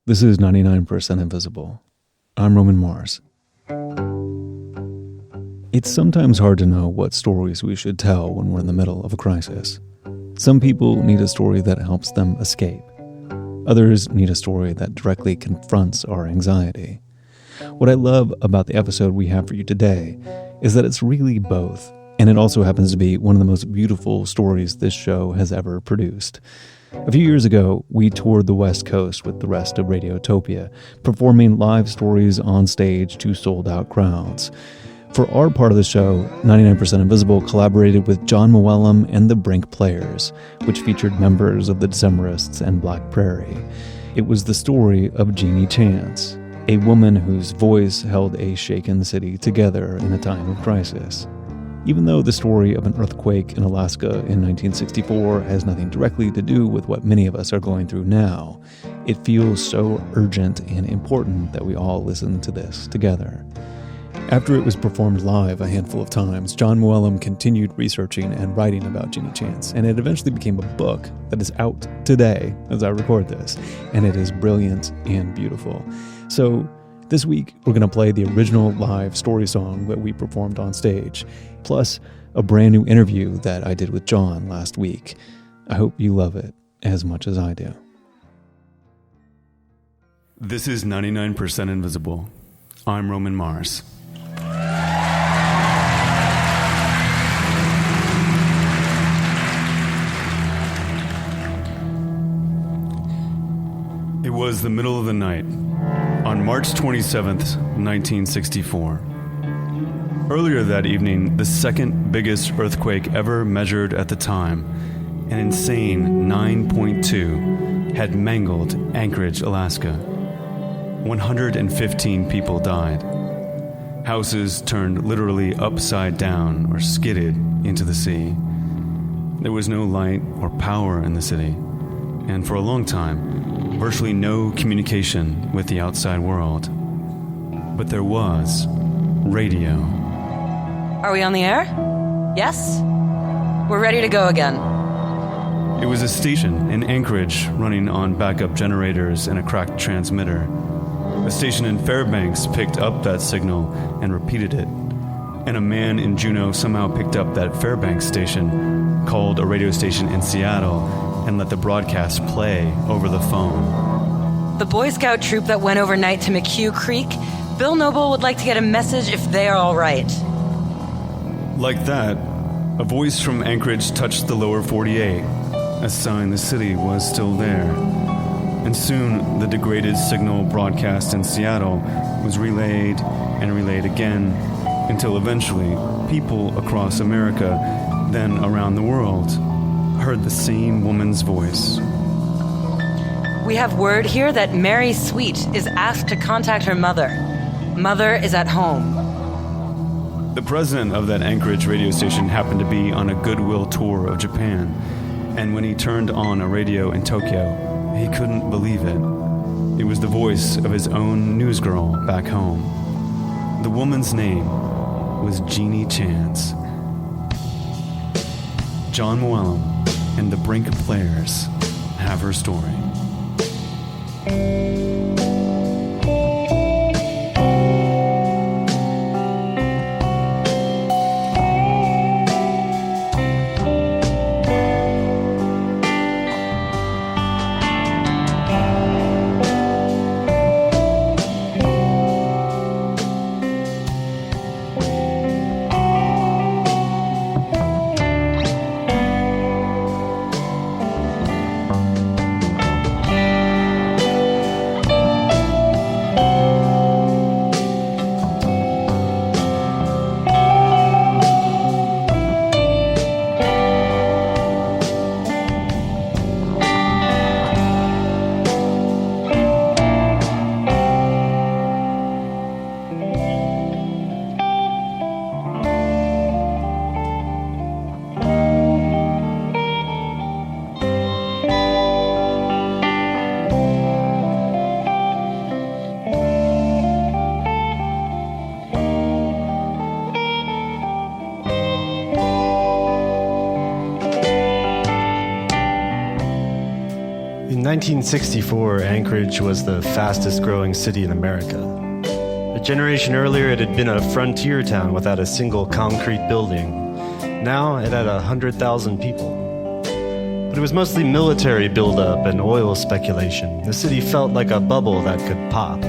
This is 99% Invisible. I'm Roman Mars. It's sometimes hard to know what stories we should tell when we're in the middle of a crisis. Some people need a story that helps them escape. Others need a story that directly confronts our anxiety. What I love about the episode we have for you today is that it's really both, and it also happens to be one of the most beautiful stories this show has ever produced. A few years ago, we toured the West Coast with the rest of Radiotopia, performing live stories on stage to sold-out crowds. For our part of the show, 99% Invisible collaborated with John Mooallem and the Brink Players, which featured members of the Decemberists and Black Prairie. It was the story of Jeannie Chance, a woman whose voice held a shaken city together in a time of crisis. Even though the story of an earthquake in Alaska in 1964 has nothing directly to do with what many of us are going through now, it feels so urgent and important that we all listen to this together. After it was performed live a handful of times, John Mooallem continued researching and writing about Jeannie Chance, and it eventually became a book that is out today as I record this, and it is brilliant and beautiful. So this week, we're going to play the original live story song that we performed on stage, plus a brand new interview that I did with John last week. I hope you love it as much as I do. This is 99% Invisible. I'm Roman Mars. It was the middle of the night on March 27th, 1964. Earlier that evening, the second biggest earthquake ever measured at the time, an insane 9.2, had mangled Anchorage, Alaska. 115 people died. Houses turned literally upside down or skidded into the sea. There was no light or power in the city, and for a long time, virtually no communication with the outside world. But there was radio. Are we on the air? Yes? We're ready to go again. It was a station in Anchorage running on backup generators and a cracked transmitter. A station in Fairbanks picked up that signal and repeated it. And a man in Juneau somehow picked up that Fairbanks station, called a radio station in Seattle, and let the broadcast play over the phone. The Boy Scout troop that went overnight to McHugh Creek, Bill Noble would like to get a message if they are all right. Like that, a voice from Anchorage touched the lower 48, a sign the city was still there. And soon, the degraded signal broadcast in Seattle was relayed and relayed again, until eventually, people across America, then around the world, heard the same woman's voice. We have word here that Mary Sweet is asked to contact her mother. Mother is at home. The president of that Anchorage radio station happened to be on a goodwill tour of Japan, and when he turned on a radio in Tokyo, he couldn't believe it. It was the voice of his own newsgirl back home. The woman's name was Jeannie Chance. John Mooallem and the Brink Players have her story. 1964, Anchorage was the fastest growing city in America. A generation earlier, it had been a frontier town without a single concrete building. Now it had 100,000 people. But it was mostly military buildup and oil speculation. The city felt like a bubble that could pop.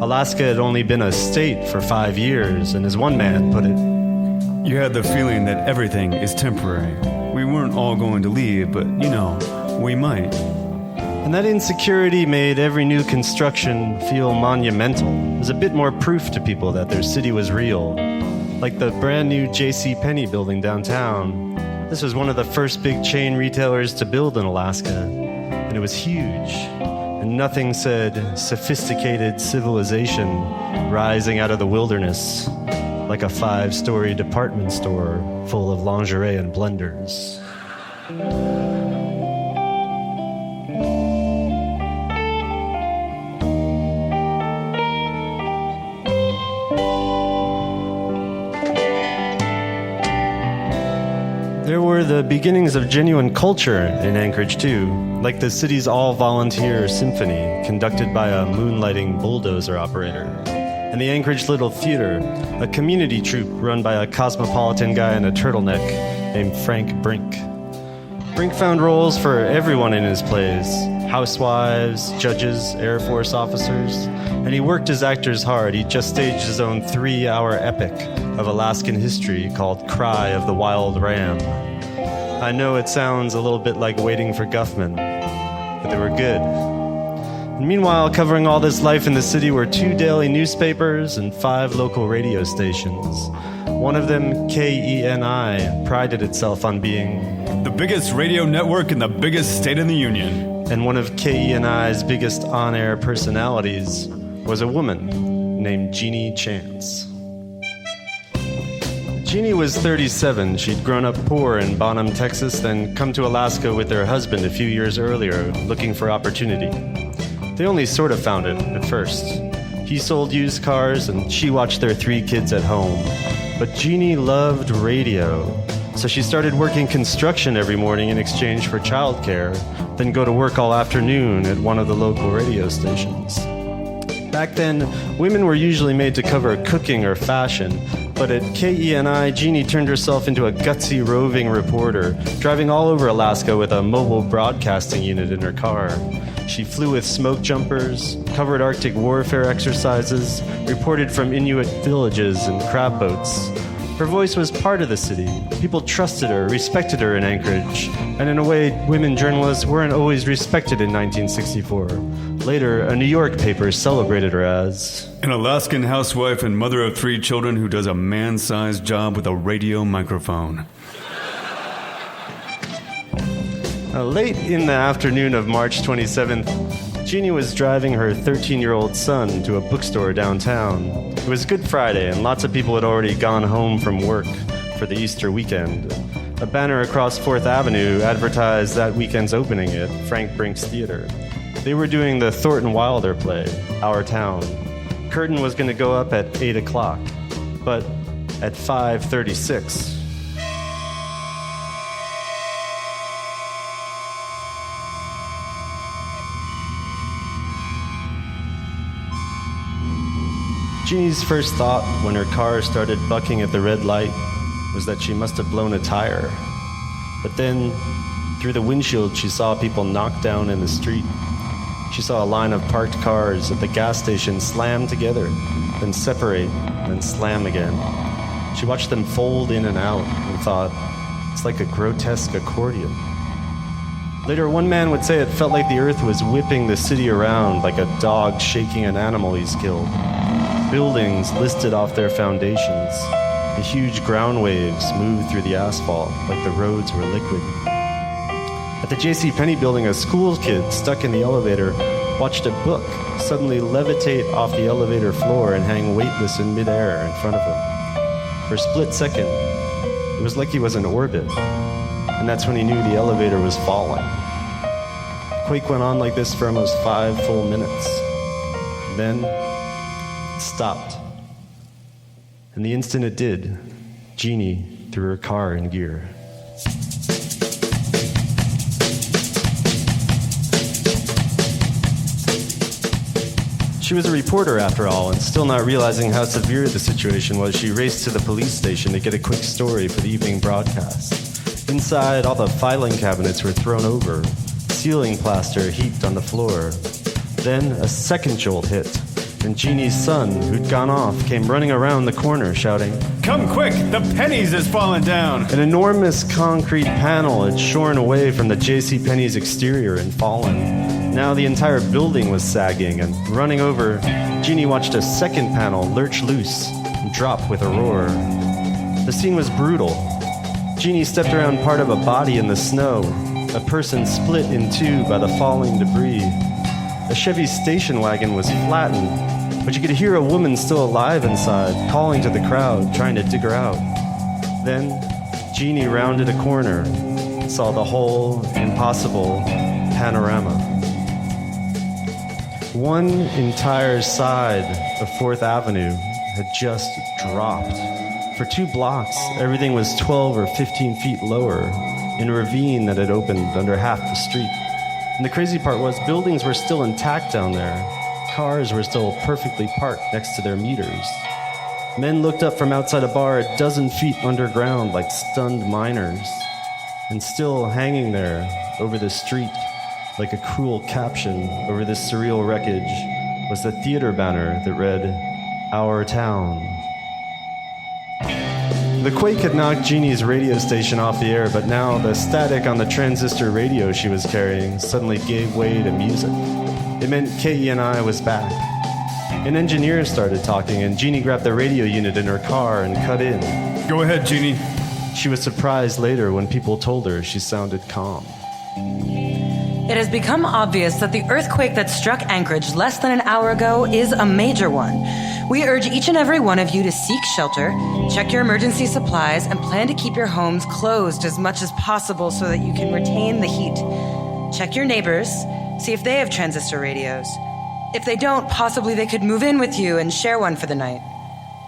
Alaska had only been a state for 5 years, and as one man put it, "You had the feeling that everything is temporary. We weren't all going to leave, but, we might." And that insecurity made every new construction feel monumental. It was a bit more proof to people that their city was real. Like the brand new JCPenney building downtown. This was one of the first big chain retailers to build in Alaska, and it was huge. And nothing said sophisticated civilization rising out of the wilderness like a 5-story department store full of lingerie and blenders. There were the beginnings of genuine culture in Anchorage, too, like the city's all-volunteer symphony, conducted by a moonlighting bulldozer operator, and the Anchorage Little Theater, a community troupe run by a cosmopolitan guy in a turtleneck named Frank Brink. Brink found roles for everyone in his plays, housewives, judges, Air Force officers, and he worked his actors hard. He just staged his own 3-hour epic of Alaskan history called Cry of the Wild Ram. I know it sounds a little bit like Waiting for Guffman, but they were good. And meanwhile, covering all this life in the city were 2 daily newspapers and 5 local radio stations. One of them, KENI, prided itself on being the biggest radio network in the biggest state in the union. And one of KENI's biggest on-air personalities was a woman named Jeannie Chance. Jeannie was 37. She'd grown up poor in Bonham, Texas, then come to Alaska with her husband a few years earlier, looking for opportunity. They only sort of found it at first. He sold used cars, and she watched their 3 kids at home. But Jeannie loved radio, so she started working construction every morning in exchange for childcare, then go to work all afternoon at one of the local radio stations. Back then, women were usually made to cover cooking or fashion, but at KENI, Jeannie turned herself into a gutsy roving reporter, driving all over Alaska with a mobile broadcasting unit in her car. She flew with smoke jumpers, covered Arctic warfare exercises, reported from Inuit villages and crab boats. Her voice was part of the city. People trusted her, respected her in Anchorage. And in a way, women journalists weren't always respected in 1964. Later, a New York paper celebrated her as an Alaskan housewife and mother of 3 children who does a man-sized job with a radio microphone. Late in the afternoon of March 27th, Jeannie was driving her 13-year-old son to a bookstore downtown. It was Good Friday, and lots of people had already gone home from work for the Easter weekend. A banner across 4th Avenue advertised that weekend's opening at Frank Brink's Theater. They were doing the Thornton Wilder play, Our Town. Curtain was going to go up at 8 o'clock, but at 5:36... Jeannie's first thought when her car started bucking at the red light was that she must have blown a tire. But then, through the windshield, she saw people knocked down in the street. She saw a line of parked cars at the gas station slam together, then separate, then slam again. She watched them fold in and out and thought, it's like a grotesque accordion. Later, one man would say it felt like the earth was whipping the city around like a dog shaking an animal he's killed. Buildings listed off their foundations. The huge ground waves moved through the asphalt like the roads were liquid. At the JCPenney building, a school kid stuck in the elevator watched a book suddenly levitate off the elevator floor and hang weightless in midair in front of him. For a split second, it was like he was in orbit, and that's when he knew the elevator was falling. The quake went on like this for almost 5 full minutes. Then it stopped. And the instant it did, Jeannie threw her car in gear. She was a reporter after all, and still not realizing how severe the situation was, she raced to the police station to get a quick story for the evening broadcast. Inside, all the filing cabinets were thrown over, ceiling plaster heaped on the floor. Then a second jolt hit, and Jeannie's son, who'd gone off, came running around the corner shouting, Come quick, the pennies has fallen down. An enormous concrete panel had shorn away from the JCPenney's exterior and fallen. Now the entire building was sagging, and running over, Jeannie watched a second panel lurch loose and drop with a roar. The scene was brutal. Jeannie stepped around part of a body in the snow, a person split in two by the falling debris. A Chevy station wagon was flattened, but you could hear a woman still alive inside, calling to the crowd, trying to dig her out. Then, Jeannie rounded a corner, saw the whole impossible panorama. One entire side of 4th Avenue had just dropped. For 2 blocks, everything was 12 or 15 feet lower, in a ravine that had opened under half the street. And the crazy part was, buildings were still intact down there. Cars were still perfectly parked next to their meters. Men looked up from outside a bar a dozen feet underground like stunned miners. And still hanging there over the street, like a cruel caption over this surreal wreckage, was the theater banner that read, Our Town. The quake had knocked Jeannie's radio station off the air, but now the static on the transistor radio she was carrying suddenly gave way to music. It meant KENI was back. An engineer started talking, and Jeannie grabbed the radio unit in her car and cut in. Go ahead, Jeannie. She was surprised later when people told her she sounded calm. It has become obvious that the earthquake that struck Anchorage less than an hour ago is a major one. We urge each and every one of you to seek shelter, check your emergency supplies, and plan to keep your homes closed as much as possible so that you can retain the heat. Check your neighbors, see if they have transistor radios. If they don't, possibly they could move in with you and share one for the night.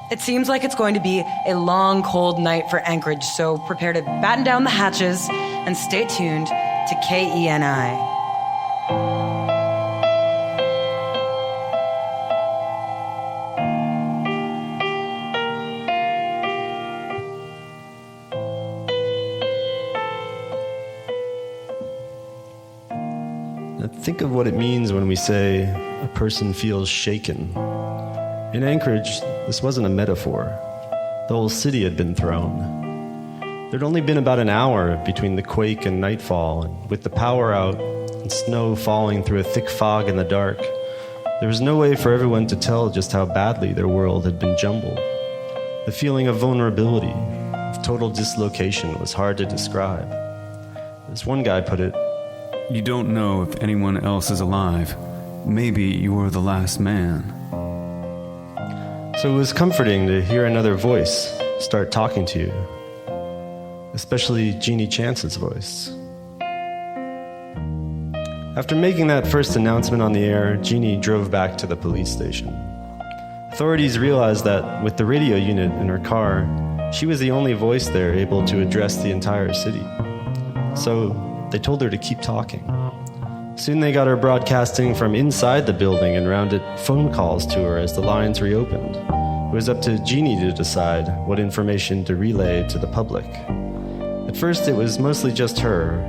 It seems like it's going to be a long, cold night for Anchorage, so prepare to batten down the hatches and stay tuned to KENI. Now think of what it means when we say a person feels shaken. In Anchorage, this wasn't a metaphor. The whole city had been thrown. There'd only been about an hour between the quake and nightfall, and with the power out and snow falling through a thick fog in the dark, there was no way for everyone to tell just how badly their world had been jumbled. The feeling of vulnerability, of total dislocation, was hard to describe. As one guy put it, You don't know if anyone else is alive. Maybe you were the last man. So it was comforting to hear another voice start talking to you. Especially Jeannie Chance's voice. After making that first announcement on the air, Jeannie drove back to the police station. Authorities realized that with the radio unit in her car, she was the only voice there able to address the entire city. So they told her to keep talking. Soon they got her broadcasting from inside the building and rounded phone calls to her as the lines reopened. It was up to Jeannie to decide what information to relay to the public. At first, it was mostly just her.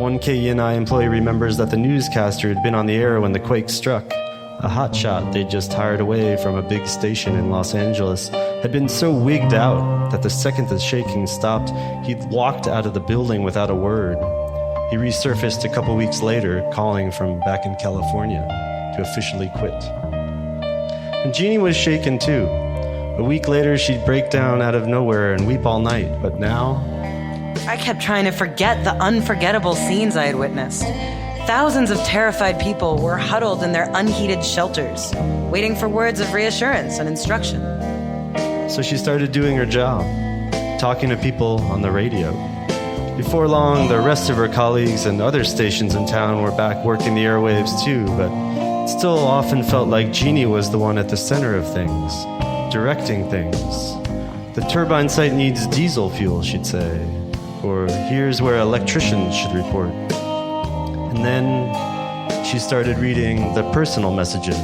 One KENI employee remembers that the newscaster had been on the air when the quake struck. A hotshot they'd just hired away from a big station in Los Angeles had been so wigged out that the second the shaking stopped, he'd walked out of the building without a word. He resurfaced a couple weeks later, calling from back in California to officially quit. And Jeannie was shaken too. A week later, she'd break down out of nowhere and weep all night, but now... I kept trying to forget the unforgettable scenes I had witnessed. Thousands of terrified people were huddled in their unheated shelters, waiting for words of reassurance and instruction. So she started doing her job, talking to people on the radio. Before long, the rest of her colleagues and other stations in town were back working the airwaves too, but it still often felt like Jeannie was the one at the center of things, directing things. The turbine site needs diesel fuel, she'd say. Or here's where electricians should report. And then she started reading the personal messages,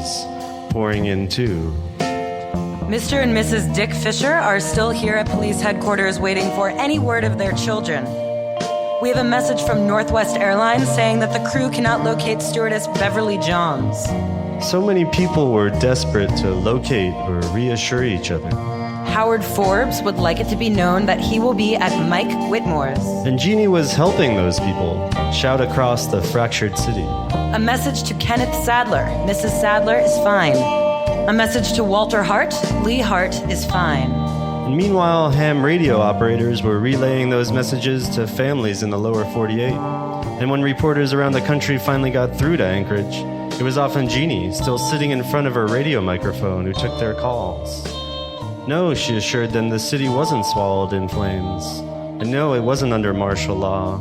pouring in too. Mr. and Mrs. Dick Fisher are still here at police headquarters waiting for any word of their children. We have a message from Northwest Airlines saying that the crew cannot locate stewardess Beverly Johns. So many people were desperate to locate or reassure each other. Howard Forbes would like it to be known that he will be at Mike Whitmore's. And Jeannie was helping those people shout across the fractured city. A message to Kenneth Sadler. Mrs. Sadler is fine. A message to Walter Hart. Lee Hart is fine. And meanwhile, ham radio operators were relaying those messages to families in the lower 48. And when reporters around the country finally got through to Anchorage, it was often Jeannie, still sitting in front of her radio microphone, who took their calls. No, she assured them, the city wasn't swallowed in flames. And no, it wasn't under martial law.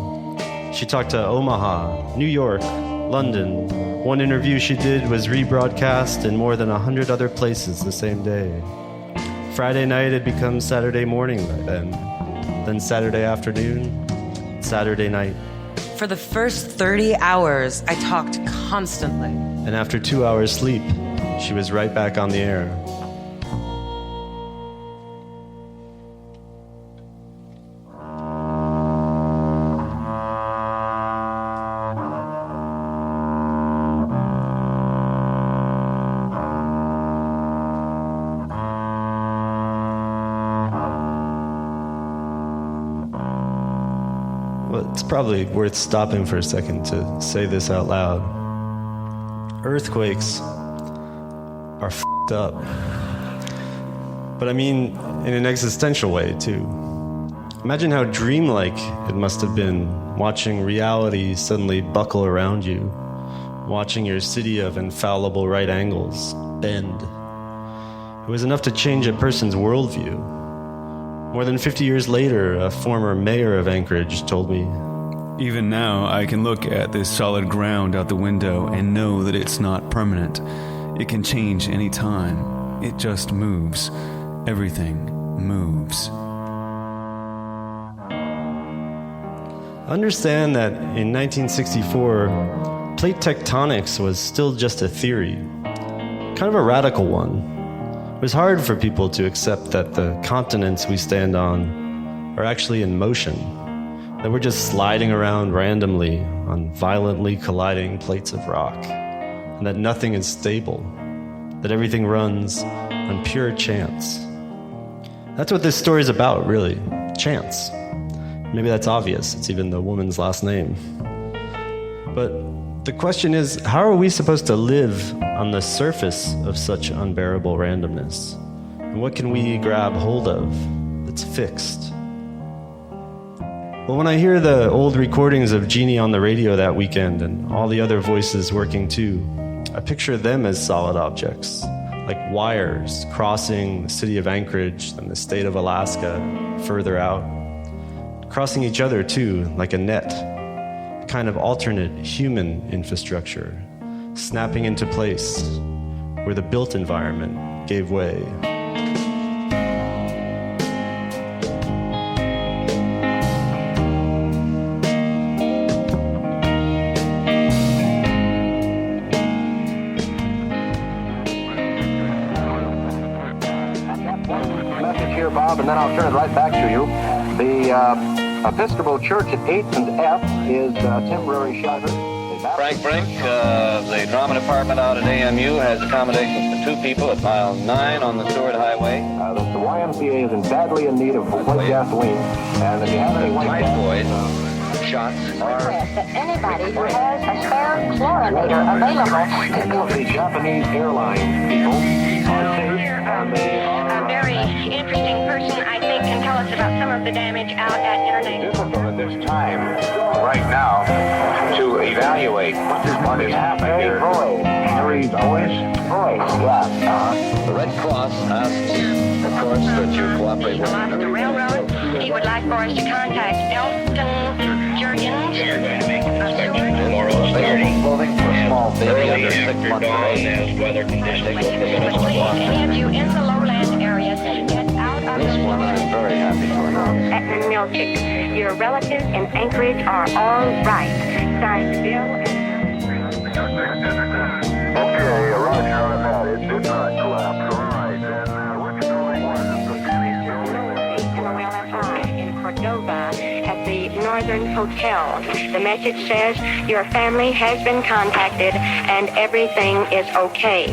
She talked to Omaha, New York, London. One interview she did was rebroadcast in more than 100 other places the same day. Friday night had become Saturday morning by then Saturday afternoon, Saturday night. For the first 30 hours, I talked constantly. And after 2 hours sleep, she was right back on the air. Well, it's probably worth stopping for a second to say this out loud. Earthquakes are f***ed up. But I mean, in an existential way, too. Imagine how dreamlike it must have been watching reality suddenly buckle around you, watching your city of infallible right angles bend. It was enough to change a person's worldview. More than 50 years later, a former mayor of Anchorage told me, Even now, I can look at this solid ground out the window and know that it's not permanent. It can change any time. It just moves. Everything moves. Understand that in 1964, plate tectonics was still just a theory, kind of a radical one. It was hard for people to accept that the continents we stand on are actually in motion, that we're just sliding around randomly on violently colliding plates of rock, and that nothing is stable, that everything runs on pure chance. That's what this story is about, really. Chance. Maybe that's obvious. It's even the woman's last name. But the question is, how are we supposed to live on the surface of such unbearable randomness? And what can we grab hold of that's fixed? Well, when I hear the old recordings of Jeannie on the radio that weekend and all the other voices working too, I picture them as solid objects, like wires crossing the city of Anchorage and the state of Alaska further out, crossing each other too, like a net, a kind of alternate human infrastructure, snapping into place where the built environment gave way. Message here, Bob, and then I'll turn it right back to you. The Episcopal Church at 8th and F is temporary shelter. Frank Brink, the drama department out at AMU has accommodations for 2 people at mile 9 on the Seward Highway. The YMCA is badly in need of white gasoline, and if you have any white Typhoid shots are... That anybody who has a spare chlorinator available. The Japanese airline people are safe, and they A very interesting person, I think, can tell us about some of the damage out at International. difficult at this time, right now, to evaluate what is happening here. Harry Boyce? The Red Cross asks, of course, that you cooperate with Lost the railroad. He would like for us to contact Elton Jurgens of Seward. available clothing for a small baby under 6 months of age. Please, any of you in the lowland areas, get out of This the one I'm very happy to announce. Milchick. Your relatives in Anchorage are all right. Signed, Bill and... Okay, Roger on that. It's hotel. The message says your family has been contacted and everything is okay.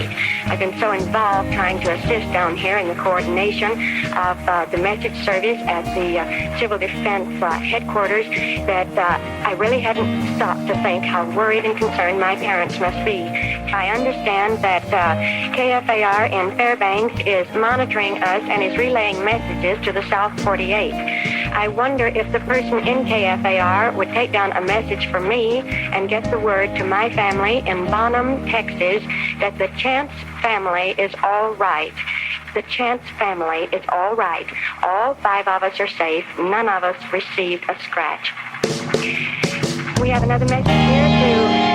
I've been so involved trying to assist down here in the coordination of the message service at the Civil Defense headquarters that I really hadn't stopped to think how worried and concerned my parents must be. I understand that KFAR in Fairbanks is monitoring us and is relaying messages to the South 48. I wonder if the person in KFAR would take down a message for me and get the word to my family in Bonham, Texas, that the Chance family is all right. The Chance family is all right. All 5 of us are safe. None of us received a scratch. We have another message here to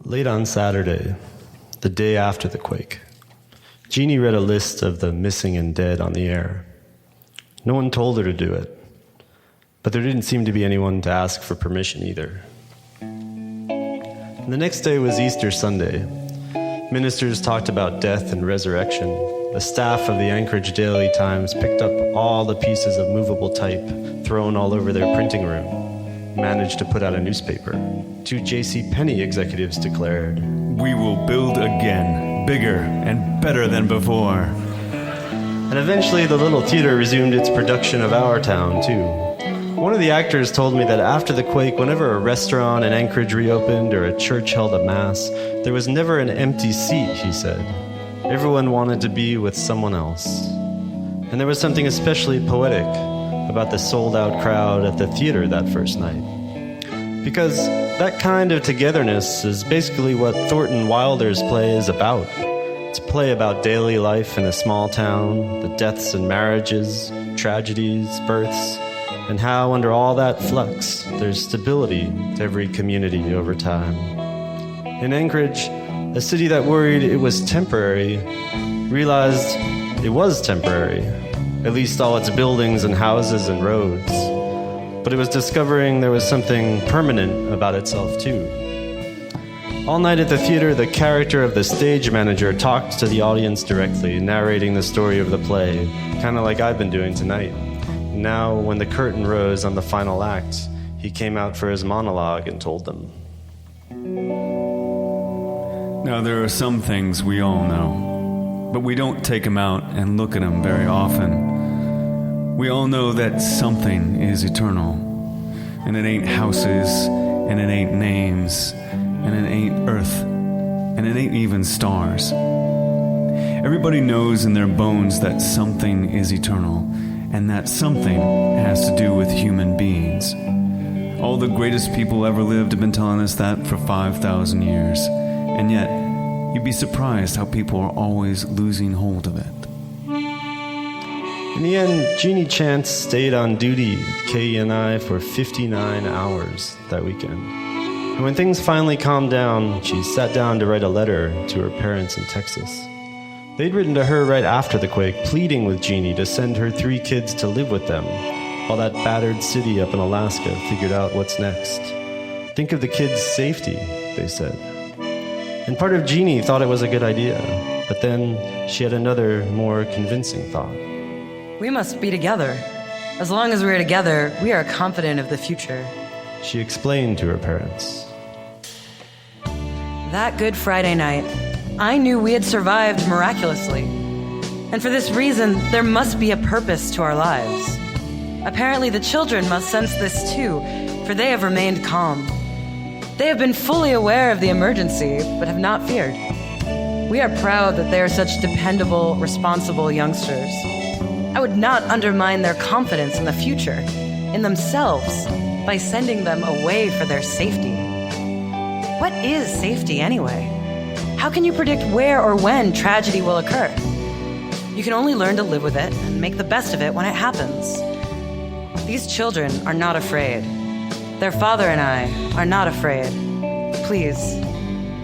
Late on Saturday, the day after the quake, Jeannie read a list of the missing and dead on the air. No one told her to do it, but there didn't seem to be anyone to ask for permission either. And the next day was Easter Sunday. Ministers talked about death and resurrection. The staff of the Anchorage Daily Times picked up all the pieces of movable type thrown all over their printing room, managed to put out a newspaper. 2 J.C. Penney executives declared, "We will build again, bigger and better than before." And eventually the little theater resumed its production of Our Town, too. One of the actors told me that after the quake, whenever a restaurant in Anchorage reopened or a church held a mass, there was never an empty seat, he said. Everyone wanted to be with someone else. And there was something especially poetic about the sold-out crowd at the theater that first night. Because that kind of togetherness is basically what Thornton Wilder's play is about. It's a play about daily life in a small town, the deaths and marriages, tragedies, births, and how under all that flux, there's stability to every community over time. In Anchorage, a city that worried it was temporary realized it was temporary, at least all its buildings and houses and roads. But it was discovering there was something permanent about itself, too. All night at the theater, the character of the stage manager talked to the audience directly, narrating the story of the play, kind of like I've been doing tonight. Now, when the curtain rose on the final act, he came out for his monologue and told them. Now, there are some things we all know, but we don't take them out and look at them very often. We all know that something is eternal, and it ain't houses, and it ain't names, and it ain't earth, and it ain't even stars. Everybody knows in their bones that something is eternal, and that something has to do with human beings. All the greatest people ever lived have been telling us that for 5,000 years, and yet you'd be surprised how people are always losing hold of it. In the end, Jeannie Chance stayed on duty at KENI for 59 hours that weekend. And when things finally calmed down, she sat down to write a letter to her parents in Texas. They'd written to her right after the quake, pleading with Jeannie to send her 3 kids to live with them, while that battered city up in Alaska figured out what's next. Think of the kids' safety, they said. And part of Jeannie thought it was a good idea, but then she had another, more convincing thought. We must be together. As long as we're together, we are confident of the future. She explained to her parents. That Good Friday night, I knew we had survived miraculously. And for this reason, there must be a purpose to our lives. Apparently, the children must sense this too, for they have remained calm. They have been fully aware of the emergency, but have not feared. We are proud that they are such dependable, responsible youngsters. I would not undermine their confidence in the future. in themselves, by sending them away for their safety. What is safety anyway? How can you predict where or when tragedy will occur? You can only learn to live with it and make the best of it when it happens. These children are not afraid. Their father and I are not afraid. Please,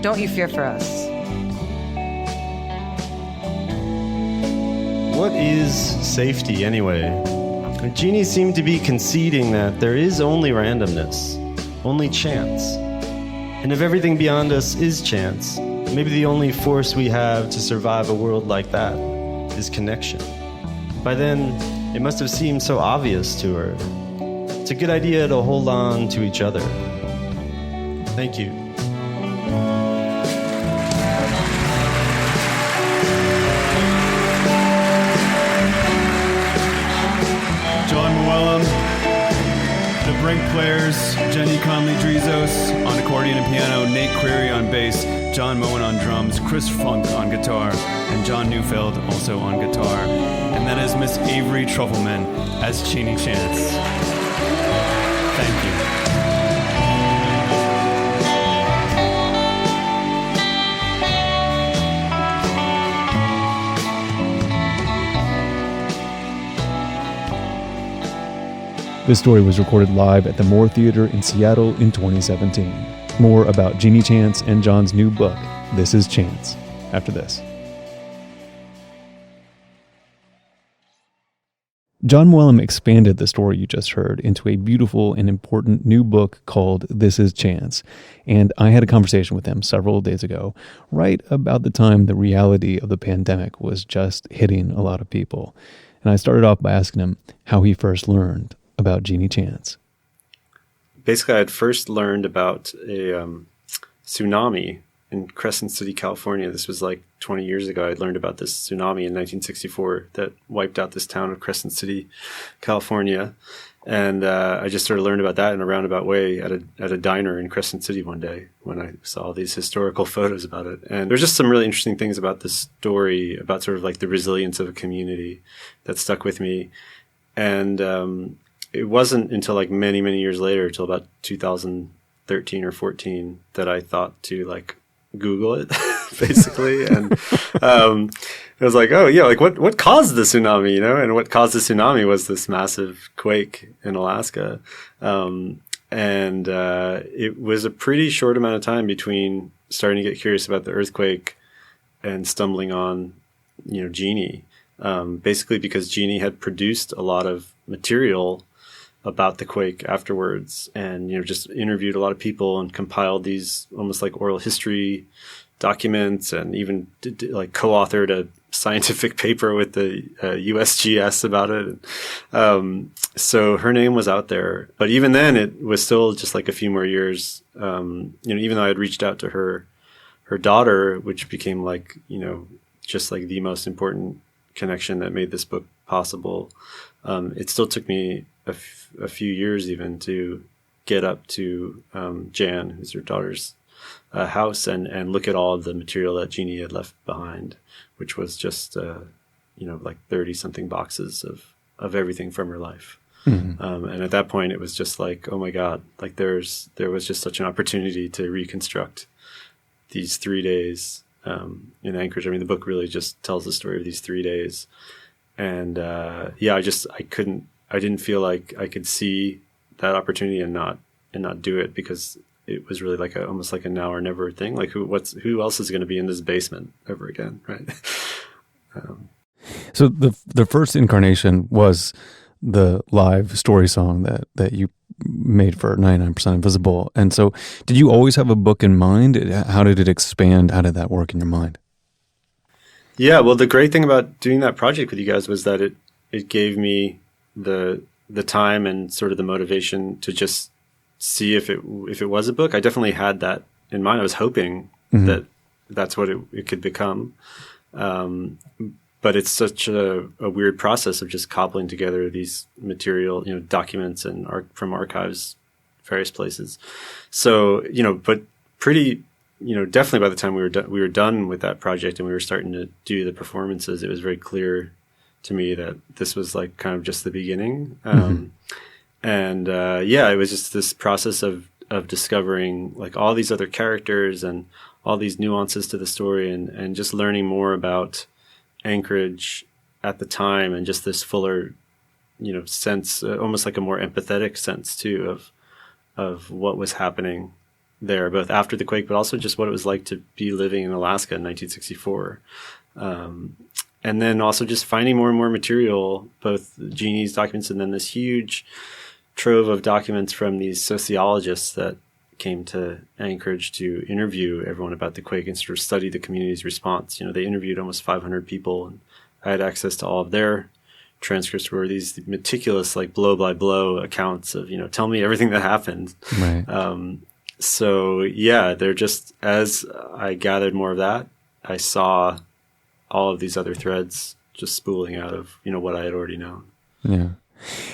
don't you fear for us. What is safety anyway? Jeannie seemed to be conceding that there is only randomness, only chance. And if everything beyond us is chance, maybe the only force we have to survive a world like that is connection. By then, it must have seemed so obvious to her. It's a good idea to hold on to each other. Thank you. John Muellum, the Brink players, Jenny Conley-Drizos on accordion and piano, Nate Query on bass, John Moen on drums, Chris Funk on guitar, and John Neufeld also on guitar. And that is Miss Avery Trufelman as Jeannie Chance. Thank you. This story was recorded live at the Moore Theater in Seattle in 2017. More about Jeannie Chance and John's new book, This Is Chance, after this. John Muellum expanded the story you just heard into a beautiful and important new book called This Is Chance. And I had a conversation with him several days ago, right about the time the reality of the pandemic was just hitting a lot of people. And I started off by asking him how he first learned about Jeannie Chance. Basically, I had first learned about a tsunami in Crescent City, California. This was like 20 years ago. I'd learned about this tsunami in 1964 that wiped out this town of Crescent City, California. And I just sort of learned about that in a roundabout way at a diner in Crescent City one day when I saw these historical photos about it. And there's just some really interesting things about this story, about sort of like the resilience of a community that stuck with me. And it wasn't until like many, many years later, till about 2013 or 14, that I thought to like Google it, basically. And I was like, oh yeah, like what caused the tsunami, you know? And what caused the tsunami was this massive quake in Alaska. And it was a pretty short amount of time between starting to get curious about the earthquake and stumbling on, you know, Jeannie. Basically because Jeannie had produced a lot of material about the quake afterwards, and, you know, just interviewed a lot of people and compiled these almost like oral history documents, and even like co-authored a scientific paper with the USGS about it. So her name was out there, but even then it was still just like a few more years. You know, even though I had reached out to her daughter, which became like, you know, just like the most important connection that made this book possible. It still took me a few years even to get up to Jan, who's her daughter's house, and look at all of the material that Jeannie had left behind, which was just, you know, like 30 something boxes of everything from her life. Mm-hmm. And at that point it was just like, oh my God, like there was just such an opportunity to reconstruct these 3 days in Anchorage. I mean, the book really just tells the story of these 3 days. And yeah, I didn't feel like I could see that opportunity and not do it, because it was really like almost like a now or never thing. Like who else is going to be in this basement ever again, right? So the first incarnation was the live story song that you made for 99% Invisible. And so did you always have a book in mind? How did it expand? How did that work in your mind? Yeah, well, the great thing about doing that project with you guys was that it gave me the time and sort of the motivation to just see if it was a book. I definitely had that in mind. I was hoping that that's what it could become. But it's such a weird process of just cobbling together these material, you know, documents and from archives, various places. So, you know, but pretty, you know, definitely by the time we were done with that project and we were starting to do the performances, it was very clear to me that this was like kind of just the beginning. And it was just this process of discovering like all these other characters and all these nuances to the story, and just learning more about Anchorage at the time, and just this fuller, sense, almost like a more empathetic sense too of what was happening there, both after the quake, but also just what it was like to be living in Alaska in 1964. And then also just finding more and more material, both Jeannie's documents and then this huge trove of documents from these sociologists that came to Anchorage to interview everyone about the quake and sort of study the community's response. They interviewed almost 500 people, and I had access to all of their transcripts, were these meticulous, like blow by blow accounts of, tell me everything that happened. Right. They're just, as I gathered more of that, I saw all of these other threads just spooling out of, what I had already known. Yeah.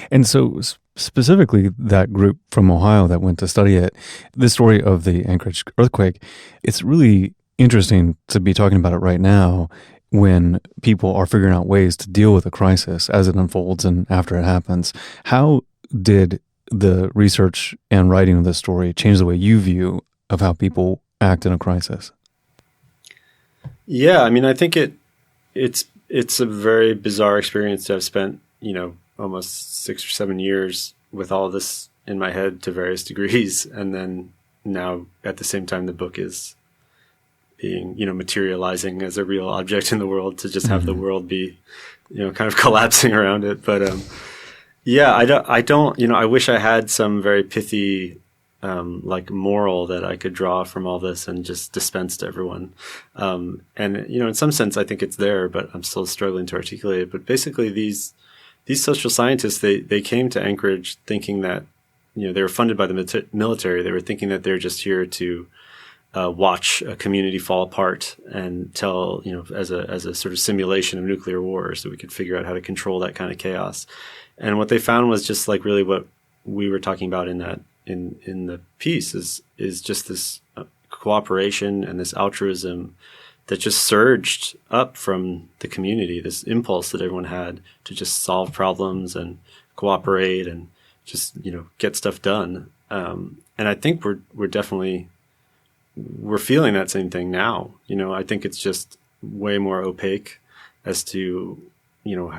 And so specifically that group from Ohio that went to study it, the story of the Anchorage earthquake, it's really interesting to be talking about it right now when people are figuring out ways to deal with a crisis as it unfolds and after it happens. How did the research and writing of this story change the way you view of how people act in a crisis? Yeah, I mean, I think it's a very bizarre experience to have spent, almost 6 or 7 years with all of this in my head to various degrees. And then now at the same time, the book is being, materializing as a real object in the world, to just have the world be, kind of collapsing around it. But, I don't, I wish I had some very pithy, moral that I could draw from all this and just dispense to everyone. And, in some sense, I think it's there, but I'm still struggling to articulate it. But basically these social scientists, they came to Anchorage thinking that, they were funded by the military. They were thinking that they're just here to watch a community fall apart and tell, as a sort of simulation of nuclear war, so we could figure out how to control that kind of chaos. And what they found was just like really what we were talking about in the piece is just this cooperation and this altruism that just surged up from the community, this impulse that everyone had to just solve problems and cooperate and just, get stuff done. And I think we're definitely feeling that same thing now. I think it's just way more opaque as to,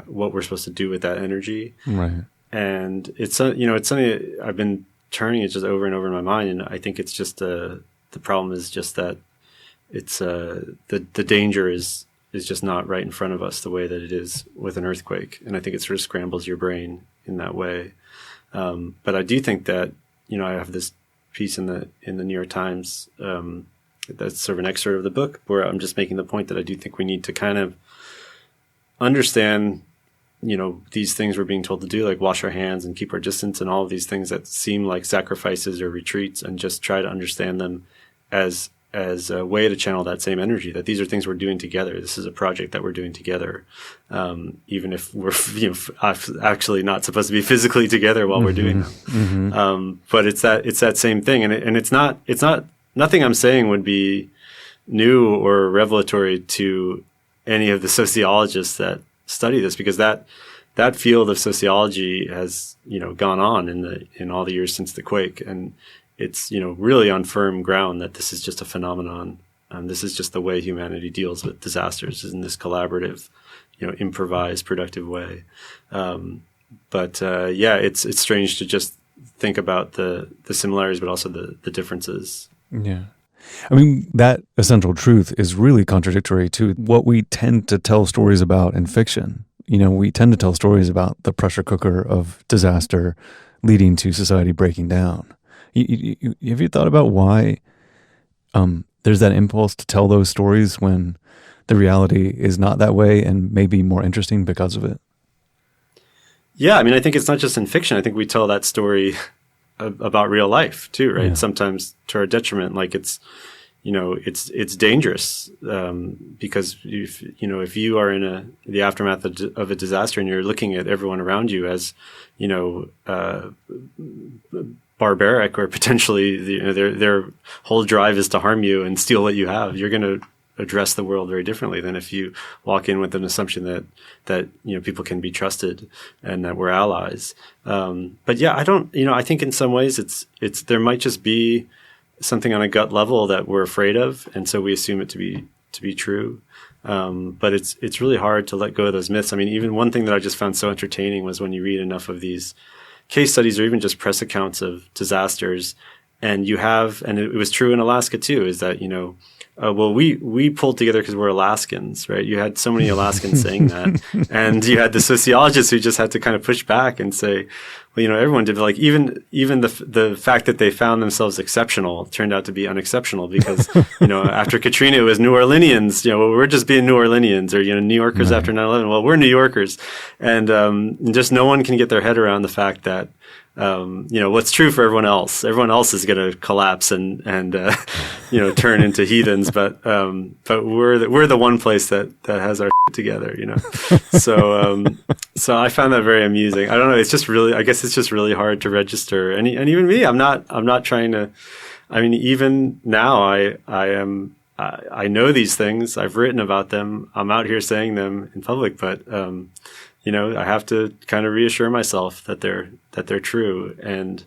what we're supposed to do with that energy. Right. And it's something that I've been turning it just over and over in my mind. And I think it's just, the problem is just that it's, the danger is just not right in front of us the way that it is with an earthquake. And I think it sort of scrambles your brain in that way. But I do think that, I have this piece in the New York Times, that's sort of an excerpt of the book where I'm just making the point that I do think we need to kind of understand, these things we're being told to do, like wash our hands and keep our distance and all of these things that seem like sacrifices or retreats, and just try to understand them as a way to channel that same energy, that these are things we're doing together. This is a project that we're doing together. Even if we're, actually not supposed to be physically together while we're doing them. Mm-hmm. But it's that same thing. And it's not, nothing I'm saying would be new or revelatory to any of the sociologists that study this, because that field of sociology has, gone on in all the years since the quake. And it's, really on firm ground that this is just a phenomenon. This is just the way humanity deals with disasters, is in this collaborative, improvised, productive way. It's strange to just think about the similarities, but also the differences. Yeah. I mean, that essential truth is really contradictory to what we tend to tell stories about in fiction. We tend to tell stories about the pressure cooker of disaster leading to society breaking down. Have you thought about why there's that impulse to tell those stories when the reality is not that way and maybe more interesting because of it? Yeah, I mean, I think it's not just in fiction. I think we tell that story about real life too, right? Yeah. Sometimes to our detriment. Like it's dangerous because if you are in the aftermath of a disaster and you're looking at everyone around you as barbaric, or potentially their whole drive is to harm you and steal what you have, you're going to address the world very differently than if you walk in with an assumption that people can be trusted and that we're allies. But yeah, I think in some ways it's there might just be something on a gut level that we're afraid of, and so we assume it to be true. But it's really hard to let go of those myths. I mean, even one thing that I just found so entertaining was when you read enough of these case studies or even just press accounts of disasters, and it was true in Alaska too, is that, we pulled together because we're Alaskans, right? You had so many Alaskans saying that, and you had the sociologists who just had to kind of push back and say, well, everyone did. Like even the fact that they found themselves exceptional turned out to be unexceptional because after Katrina it was New Orleanians. We're just being New Orleanians, or New Yorkers after 9/11. Well, we're New Yorkers, and just no one can get their head around the fact that. What's true for everyone else. Everyone else is going to collapse and turn into heathens, but we're the one place that has our shit together, So I found that very amusing. I don't know. I guess it's just really hard to register. And even me, I'm not trying to, I mean, even now I know these things. I've written about them. I'm out here saying them in public, but, I have to kind of reassure myself that they're true. And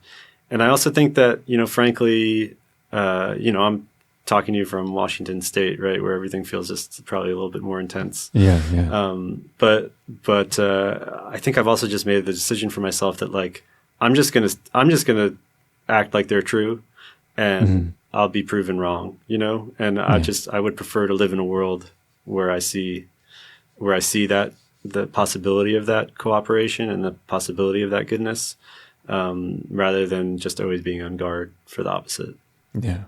I also think that, frankly, I'm talking to you from Washington State, right, where everything feels just probably a little bit more intense. Yeah. But I think I've also just made the decision for myself that like, I'm just gonna act like they're true, and I'll be proven wrong, and I would prefer to live in a world where I see that, the possibility of that cooperation and the possibility of that goodness, rather than just always being on guard for the opposite. Yeah.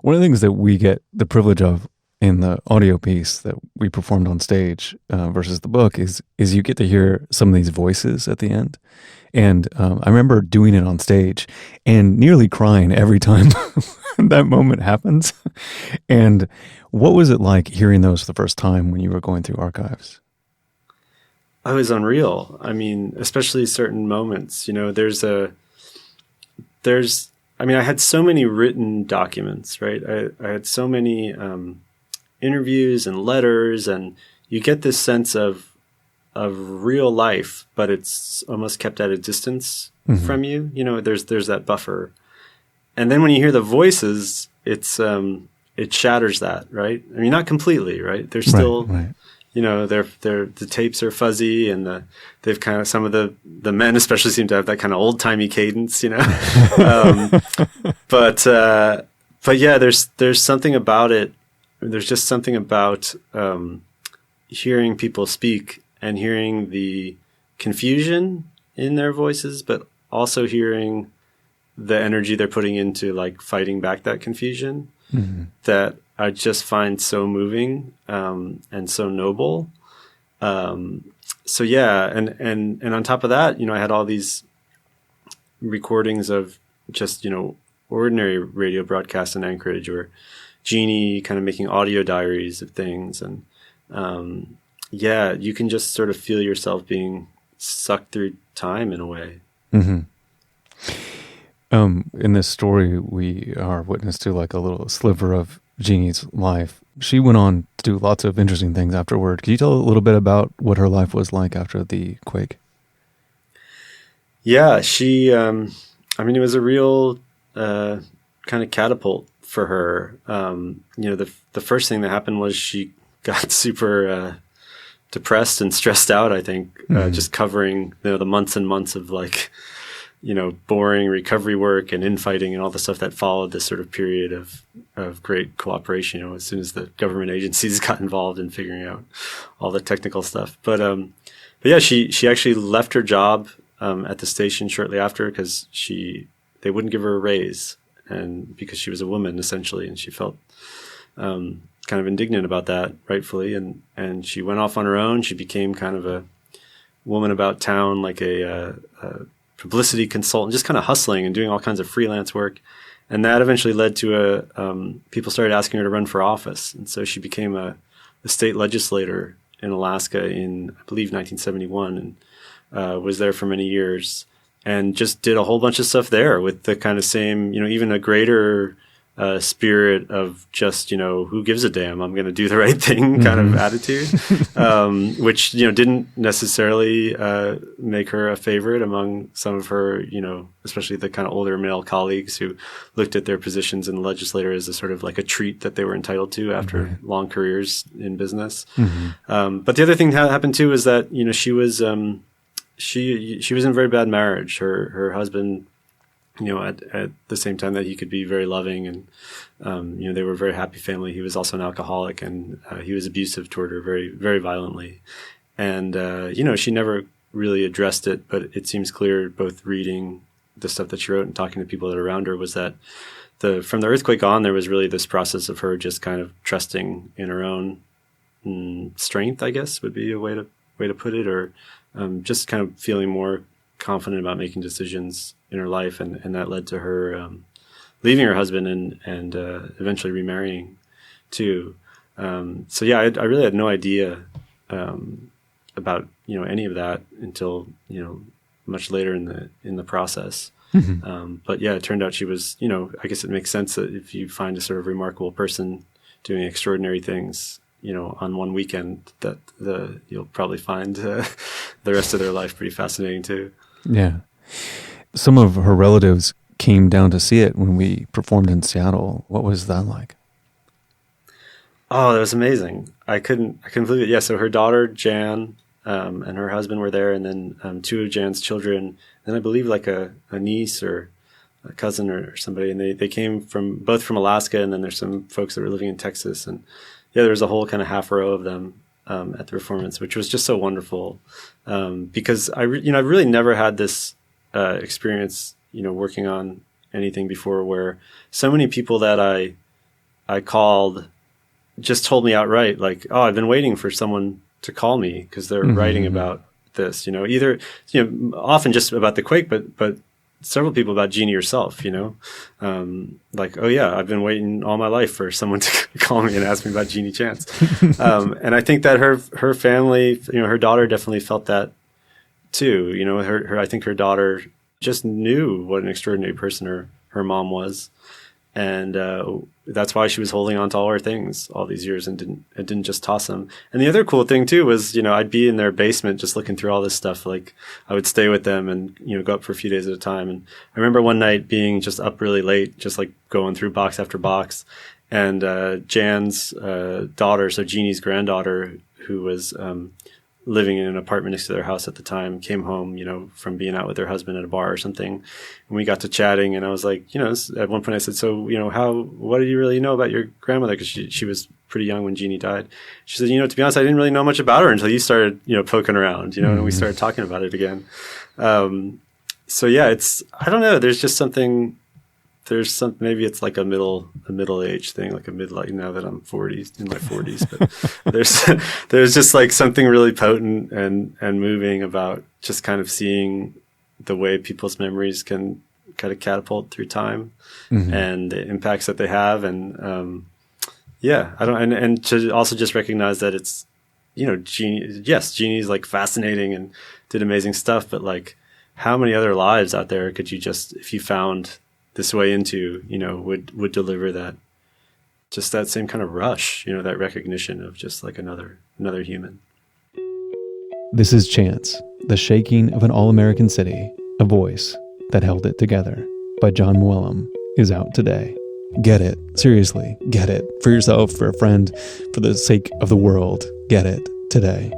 One of the things that we get the privilege of in the audio piece that we performed on stage versus the book is you get to hear some of these voices at the end. And I remember doing it on stage and nearly crying every time that moment happens. And what was it like hearing those for the first time when you were going through archives? Oh, it was unreal. I mean, especially certain moments, I had so many written documents, right? I had so many interviews and letters, and you get this sense of real life, but it's almost kept at a distance from you. There's that buffer. And then when you hear the voices, it shatters that, right? I mean, not completely, right? There's still... Right. The tapes are fuzzy, and they've kind of, some of the men especially seem to have that kind of old timey cadence, but yeah, there's something about it. There's just something about, hearing people speak and hearing the confusion in their voices, but also hearing the energy they're putting into like fighting back that confusion that I just find so moving, and so noble. So yeah. And on top of that, I had all these recordings of just, ordinary radio broadcasts in Anchorage, or Jeannie kind of making audio diaries of things. And, you can just sort of feel yourself being sucked through time in a way. In this story, we are witness to like a little sliver of Jeannie's life. She went on to do lots of interesting things afterward. Can you tell a little bit about what her life was like after the quake? Yeah, she, it was a real kind of catapult for her. The first thing that happened was she got super depressed and stressed out, I think, just covering the months and months of like, boring recovery work and infighting and all the stuff that followed this sort of period of great cooperation, as soon as the government agencies got involved in figuring out all the technical stuff. But yeah, she actually left her job at the station shortly after because they wouldn't give her a raise, and because she was a woman essentially, and she felt kind of indignant about that, rightfully, and she went off on her own. She became kind of a woman about town, like a publicity consultant, just kind of hustling and doing all kinds of freelance work. And that eventually led to people started asking her to run for office. And so she became a state legislator in Alaska in, I believe, 1971, and was there for many years, and just did a whole bunch of stuff there with the kind of same, even a greater spirit of just, who gives a damn? I'm going to do the right thing kind of attitude, which, didn't necessarily make her a favorite among some of her, especially the kind of older male colleagues who looked at their positions in the legislature as a sort of like a treat that they were entitled to after long careers in business. But the other thing that happened too is that, she was in a very bad marriage. Her husband, at the same time that he could be very loving and, they were a very happy family. He was also an alcoholic, and he was abusive toward her very, very violently. And, she never really addressed it, but it seems clear, both reading the stuff that she wrote and talking to people that are around her, was that from the earthquake on, there was really this process of her just kind of trusting in her own strength, I guess would be a way to put it, or just kind of feeling more confident about making decisions in her life, and that led to her leaving her husband and eventually remarrying too. So yeah, I really had no idea about any of that until much later in the process. But yeah, it turned out she was, I guess it makes sense that if you find a sort of remarkable person doing extraordinary things, on one weekend, that you'll probably find the rest of their life pretty fascinating too. Yeah. Some of her relatives came down to see it when we performed in Seattle. What was that like? Oh, that was amazing. I couldn't believe it. Yeah. So her daughter, Jan, and her husband were there, and then two of Jan's children, and I believe like a niece or a cousin or somebody, and they came both from Alaska, and then there's some folks that were living in Texas, and yeah, there was a whole kind of half row of them at the performance, which was just so wonderful, because I've really never had this experience, working on anything before, where so many people that I called just told me outright, like, oh, I've been waiting for someone to call me because they're writing about this, either, often just about the quake, but several people about Jeannie herself, like, oh yeah, I've been waiting all my life for someone to call me and ask me about Jeannie Chance. And I think that her family, her daughter definitely felt that too. I think her daughter just knew what an extraordinary person her mom was. And that's why she was holding on to all her things all these years and didn't just toss them. And the other cool thing too was, I'd be in their basement just looking through all this stuff. Like I would stay with them and, go up for a few days at a time. And I remember one night being just up really late, just like going through box after box. And Jan's daughter, so Jeannie's granddaughter, who was living in an apartment next to their house at the time, came home, from being out with her husband at a bar or something. And we got to chatting, and I was like, at one point I said, so, what do you really know about your grandmother? Because she was pretty young when Jeannie died. She said, to be honest, I didn't really know much about her until you started, poking around, and we started talking about it again. So yeah, I don't know, there's just something, maybe it's like a middle age thing, like now that I'm in my 40s, but there's just like something really potent and moving about just kind of seeing the way people's memories can kind of catapult through time and the impacts that they have. And, and to also just recognize that it's, Jeannie's like fascinating and did amazing stuff, but like how many other lives out there could you just, if you found this way into, would deliver that, just that same kind of rush, that recognition of just like another human. This is Chance, the shaking of an all-American city, a voice that held it together, by Jon Mooallem, is out today. Get it. Seriously, get it. For yourself, for a friend, for the sake of the world. Get it today.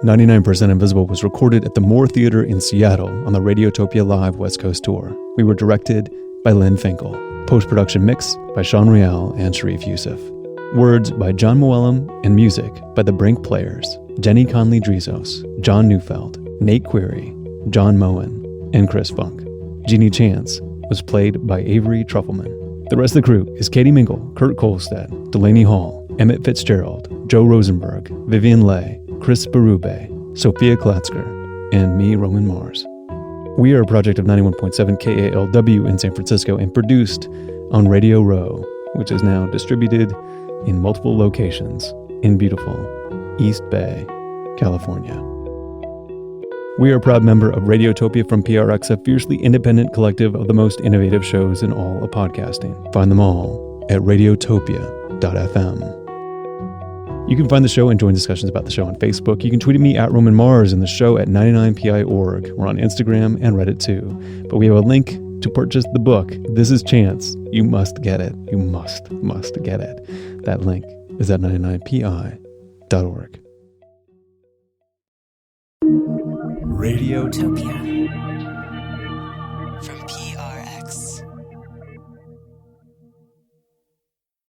99% Invisible was recorded at the Moore Theater in Seattle on the Radiotopia Live West Coast Tour. We were directed by Lynn Finkel. Post-production mix by Sean Rial and Sharif Youssef. Words by Jon Mooallem and music by the Brink Players, Jenny Conley-Drizos, John Neufeld, Nate Query, John Moen, and Chris Funk. Jeannie Chance was played by Avery Trufelman. The rest of the crew is Katie Mingle, Kurt Kolstad, Delaney Hall, Emmett Fitzgerald, Joe Rosenberg, Vivian Leigh, Chris Berube, Sophia Klatzker, and me, Roman Mars. We are a project of 91.7 KALW in San Francisco and produced on Radio Row, which is now distributed in multiple locations in beautiful East Bay, California. We are a proud member of Radiotopia from PRX, a fiercely independent collective of the most innovative shows in all of podcasting. Find them all at radiotopia.fm. You can find the show and join discussions about the show on Facebook. You can tweet at me at Roman Mars and the show at 99pi.org. We're on Instagram and Reddit too. But we have a link to purchase the book. This is Chance. You must get it. You must get it. That link is at 99pi.org. Radiotopia from PRX.